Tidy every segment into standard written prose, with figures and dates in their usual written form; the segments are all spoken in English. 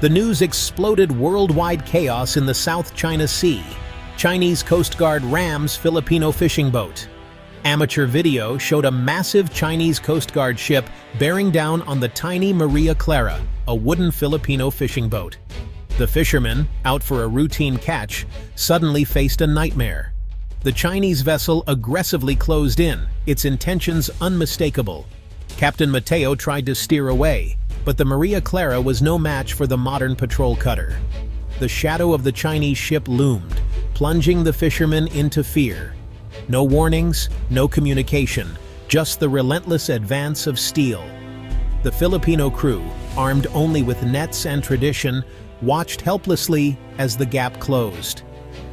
The news exploded worldwide chaos in the South China Sea. Chinese Coast Guard rams Filipino fishing boat. Amateur video showed a massive Chinese Coast Guard ship bearing down on the tiny Maria Clara, a wooden Filipino fishing boat. The fishermen, out for a routine catch, suddenly faced a nightmare. The Chinese vessel aggressively closed in, its intentions unmistakable. Captain Mateo tried to steer away, but the Maria Clara was no match for the modern patrol cutter. The shadow of the Chinese ship loomed, plunging the fishermen into fear. No warnings, no communication, just the relentless advance of steel. The Filipino crew, armed only with nets and tradition, watched helplessly as the gap closed.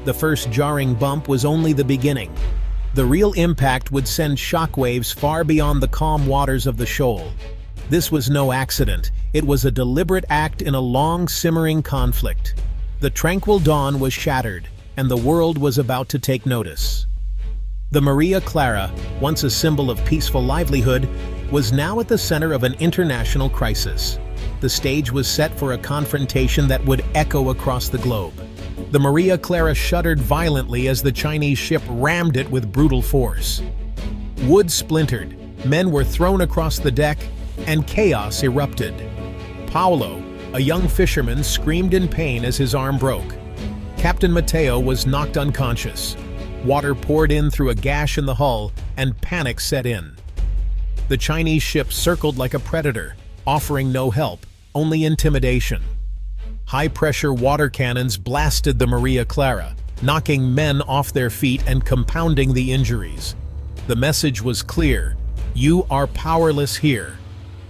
The first jarring bump was only the beginning. The real impact would send shockwaves far beyond the calm waters of the shoal. This was no accident. It was a deliberate act in a long, simmering conflict. The tranquil dawn was shattered, and the world was about to take notice. The Maria Clara, once a symbol of peaceful livelihood, was now at the center of an international crisis. The stage was set for a confrontation that would echo across the globe. The Maria Clara shuddered violently as the Chinese ship rammed it with brutal force. Wood splintered, men were thrown across the deck, and chaos erupted. Paulo, a young fisherman, screamed in pain as his arm broke. Captain Mateo was knocked unconscious. Water poured in through a gash in the hull, and panic set in. The Chinese ship circled like a predator, offering no help, only intimidation. High-pressure water cannons blasted the Maria Clara, knocking men off their feet and compounding the injuries. The message was clear: you are powerless here.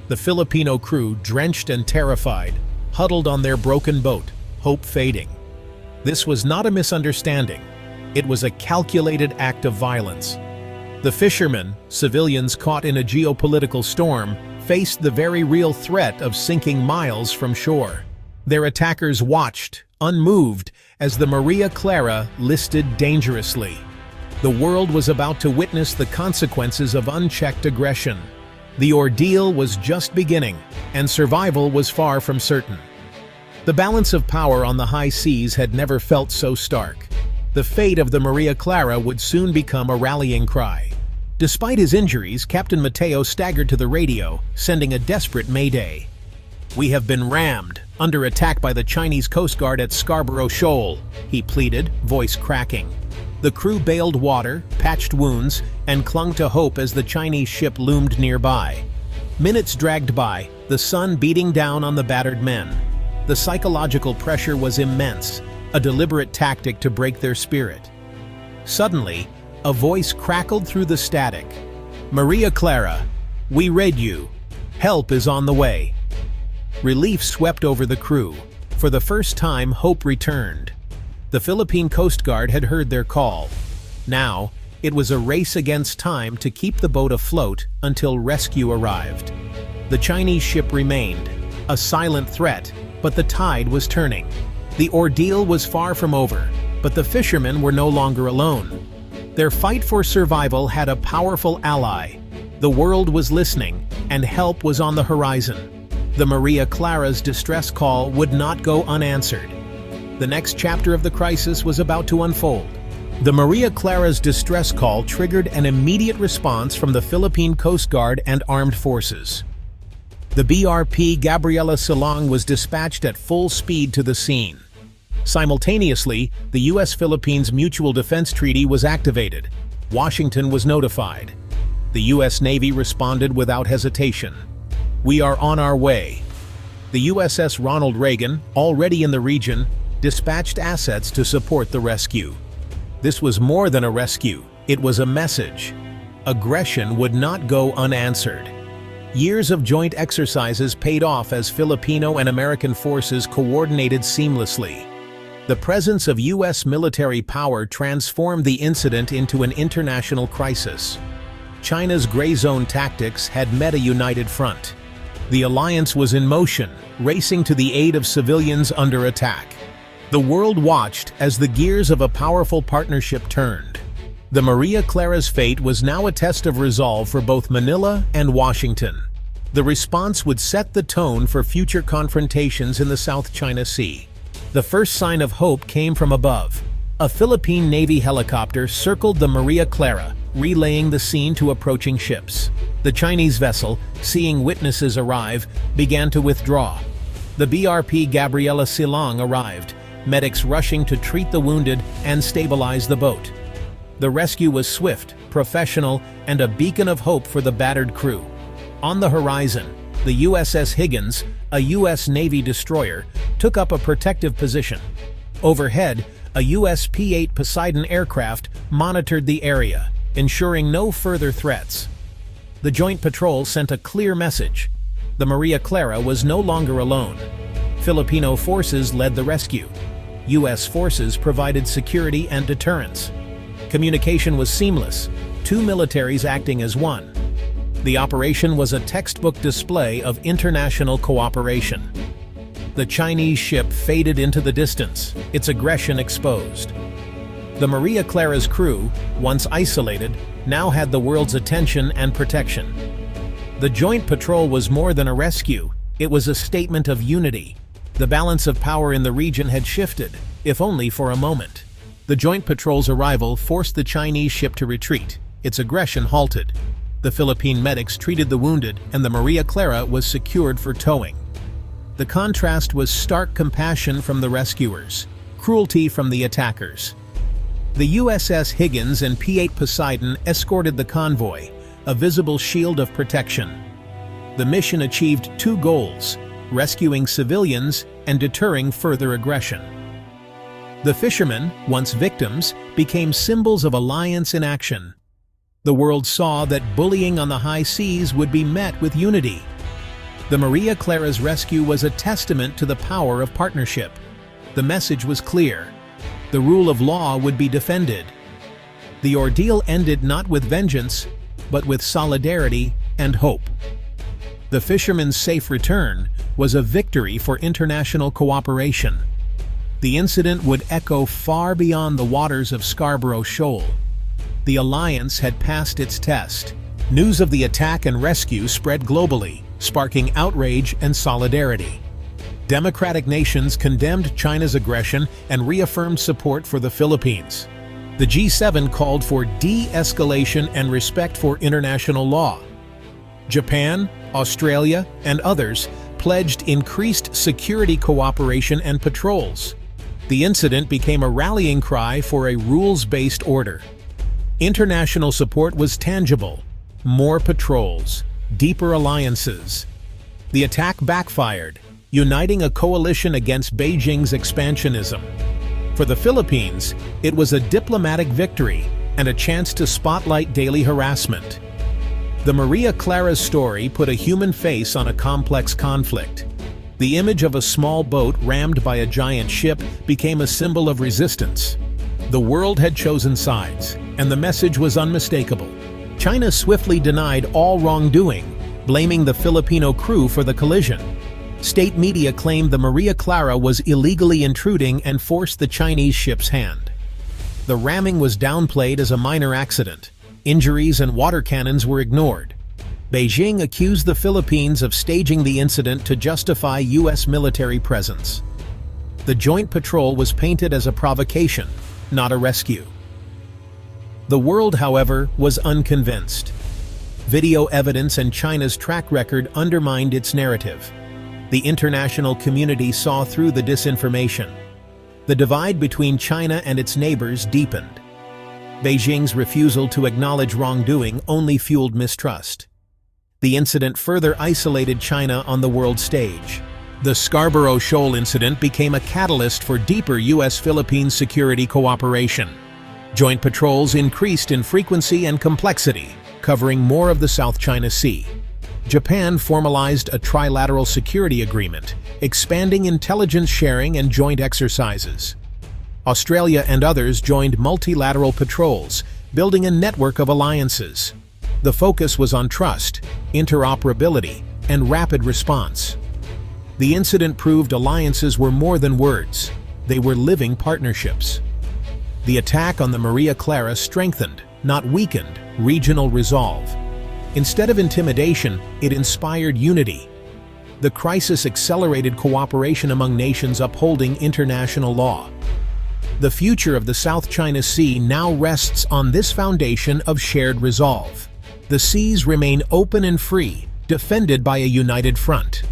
The Filipino crew, drenched and terrified, huddled on their broken boat, hope fading. This was not a misunderstanding. It was a calculated act of violence. The fishermen, civilians caught in a geopolitical storm, faced the very real threat of sinking miles from shore. Their attackers watched, unmoved, as the Maria Clara listed dangerously. The world was about to witness the consequences of unchecked aggression. The ordeal was just beginning, and survival was far from certain. The balance of power on the high seas had never felt so stark. The fate of the Maria Clara would soon become a rallying cry. Despite his injuries, Captain Mateo staggered to the radio, sending a desperate mayday. "We have been rammed, under attack by the Chinese Coast Guard at Scarborough Shoal," he pleaded, voice cracking. The crew bailed water, patched wounds, and clung to hope as the Chinese ship loomed nearby. Minutes dragged by, the sun beating down on the battered men. The psychological pressure was immense, a deliberate tactic to break their spirit. Suddenly, a voice crackled through the static. "Maria Clara, we read you. Help is on the way." Relief swept over the crew. For the first time, hope returned. The Philippine Coast Guard had heard their call. Now, it was a race against time to keep the boat afloat until rescue arrived. The Chinese ship remained, a silent threat, but the tide was turning. The ordeal was far from over, but the fishermen were no longer alone. Their fight for survival had a powerful ally. The world was listening, and help was on the horizon. The Maria Clara's distress call would not go unanswered. The next chapter of the crisis was about to unfold. The Maria Clara's distress call triggered an immediate response from the Philippine Coast Guard and armed forces. The BRP Gabriela Silang was dispatched at full speed to the scene. Simultaneously, the U.S.-Philippines Mutual Defense Treaty was activated. Washington was notified. The U.S. Navy responded without hesitation. "We are on our way." The USS Ronald Reagan, already in the region, dispatched assets to support the rescue. This was more than a rescue, it was a message. Aggression would not go unanswered. Years of joint exercises paid off as Filipino and American forces coordinated seamlessly. The presence of U.S. military power transformed the incident into an international crisis. China's gray zone tactics had met a united front. The alliance was in motion, racing to the aid of civilians under attack. The world watched as the gears of a powerful partnership turned. The Maria Clara's fate was now a test of resolve for both Manila and Washington. The response would set the tone for future confrontations in the South China Sea. The first sign of hope came from above. A Philippine Navy helicopter circled the Maria Clara, relaying the scene to approaching ships. The Chinese vessel, seeing witnesses arrive, began to withdraw. The BRP Gabriela Silang arrived, medics rushing to treat the wounded and stabilize the boat. The rescue was swift, professional, and a beacon of hope for the battered crew. On the horizon, the USS Higgins, a U.S. Navy destroyer, took up a protective position. Overhead, a U.S. P-8 Poseidon aircraft monitored the area, ensuring no further threats. The joint patrol sent a clear message. The Maria Clara was no longer alone. Filipino forces led the rescue. U.S. forces provided security and deterrence. Communication was seamless, two militaries acting as one. The operation was a textbook display of international cooperation. The Chinese ship faded into the distance, its aggression exposed. The Maria Clara's crew, once isolated, now had the world's attention and protection. The joint patrol was more than a rescue, it was a statement of unity. The balance of power in the region had shifted, if only for a moment. The joint patrol's arrival forced the Chinese ship to retreat, its aggression halted. The Philippine medics treated the wounded, and the Maria Clara was secured for towing. The contrast was stark compassion from the rescuers, cruelty from the attackers. The USS Higgins and P-8 Poseidon escorted the convoy, a visible shield of protection. The mission achieved two goals: rescuing civilians and deterring further aggression. The fishermen, once victims, became symbols of alliance in action. The world saw that bullying on the high seas would be met with unity. The Maria Clara's rescue was a testament to the power of partnership. The message was clear. The rule of law would be defended. The ordeal ended not with vengeance, but with solidarity and hope. The fishermen's safe return was a victory for international cooperation. The incident would echo far beyond the waters of Scarborough Shoal. The alliance had passed its test. News of the attack and rescue spread globally, sparking outrage and solidarity. Democratic nations condemned China's aggression and reaffirmed support for the Philippines. The G7 called for de-escalation and respect for international law. Japan, Australia, and others pledged increased security cooperation and patrols. The incident became a rallying cry for a rules-based order. International support was tangible: more patrols, deeper alliances. The attack backfired, uniting a coalition against Beijing's expansionism. For the Philippines, it was a diplomatic victory and a chance to spotlight daily harassment. The Maria Clara's story put a human face on a complex conflict. The image of a small boat rammed by a giant ship became a symbol of resistance. The world had chosen sides, and the message was unmistakable. China swiftly denied all wrongdoing, blaming the Filipino crew for the collision. State media claimed the Maria Clara was illegally intruding and forced the Chinese ship's hand. The ramming was downplayed as a minor accident. Injuries and water cannons were ignored. Beijing accused the Philippines of staging the incident to justify U.S. military presence. The joint patrol was painted as a provocation, not a rescue. The world, however, was unconvinced. Video evidence and China's track record undermined its narrative. The international community saw through the disinformation. The divide between China and its neighbors deepened. Beijing's refusal to acknowledge wrongdoing only fueled mistrust. The incident further isolated China on the world stage. The Scarborough Shoal incident became a catalyst for deeper U.S.-Philippine security cooperation. Joint patrols increased in frequency and complexity, covering more of the South China Sea. Japan formalized a trilateral security agreement, expanding intelligence sharing and joint exercises. Australia and others joined multilateral patrols, building a network of alliances. The focus was on trust, interoperability, and rapid response. The incident proved alliances were more than words. They were living partnerships. The attack on the Maria Clara strengthened, not weakened, regional resolve. Instead of intimidation, it inspired unity. The crisis accelerated cooperation among nations upholding international law. The future of the South China Sea now rests on this foundation of shared resolve. The seas remain open and free, defended by a united front.